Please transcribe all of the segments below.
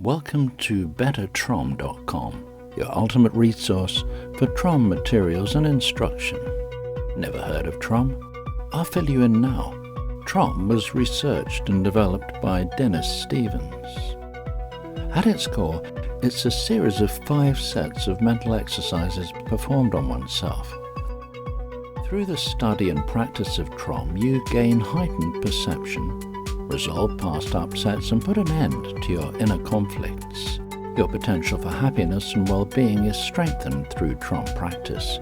Welcome to bettertrom.com, your ultimate resource for TROM materials and instruction. Never heard of TROM? I'll fill you in now. TROM was researched and developed by Dennis Stevens. At its core, it's a series of 5 sets of mental exercises performed on oneself. Through the study and practice of TROM, you gain heightened perception, resolve past upsets, and put an end to your inner conflicts. Your potential for happiness and well-being is strengthened through TROM practice.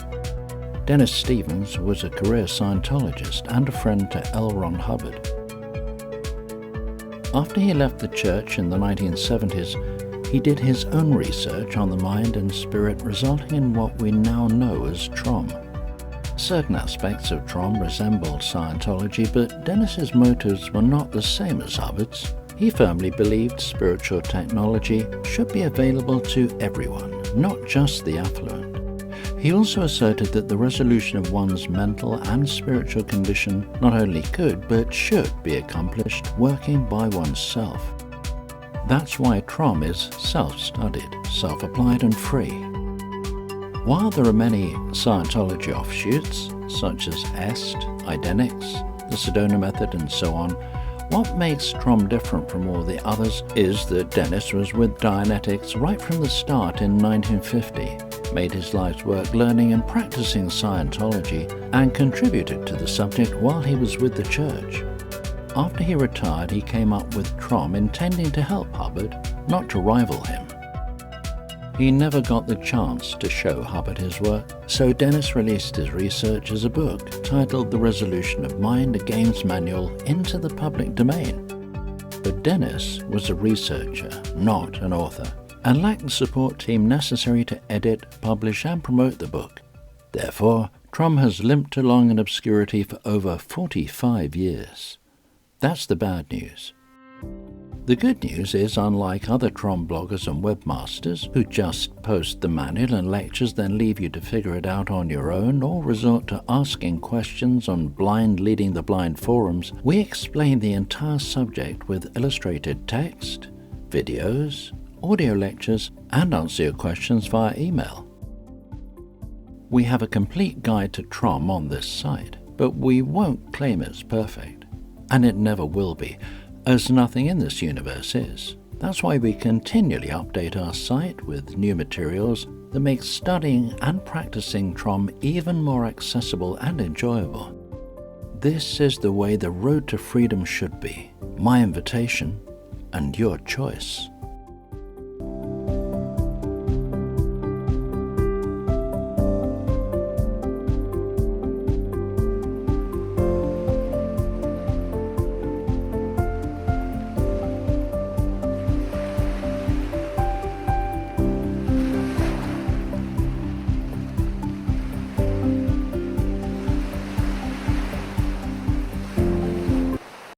Dennis Stevens was a career Scientologist and a friend to L. Ron Hubbard. After he left the church in the 1970s, he did his own research on the mind and spirit, resulting in what we now know as TROM. Certain aspects of TROM resembled Scientology, but Dennis's motives were not the same as Hubbard's. He firmly believed spiritual technology should be available to everyone, not just the affluent. He also asserted that the resolution of one's mental and spiritual condition not only could, but should be accomplished working by oneself. That's why TROM is self-studied, self-applied and free. While there are many Scientology offshoots, such as EST, Idenix, the Sedona method and so on, what makes TROM different from all the others is that Dennis was with Dianetics right from the start in 1950, made his life's work learning and practicing Scientology, and contributed to the subject while he was with the church. After he retired, he came up with TROM intending to help Hubbard, not to rival him. He never got the chance to show Hubbard his work, so Dennis released his research as a book titled The Resolution of Mind, a Games Manual, into the public domain. But Dennis was a researcher, not an author, and lacked the support team necessary to edit, publish and promote the book. Therefore, TROM has limped along in obscurity for over 45 years. That's the bad news. The good news is, unlike other TROM bloggers and webmasters who just post the manual and lectures then leave you to figure it out on your own or resort to asking questions on blind leading the blind forums, we explain the entire subject with illustrated text, videos, audio lectures, and answer your questions via email. We have a complete guide to TROM on this site, but we won't claim it's perfect, and it never will be, as nothing in this universe is. That's why we continually update our site with new materials that make studying and practicing TROM even more accessible and enjoyable. This is the way the road to freedom should be. My invitation and your choice.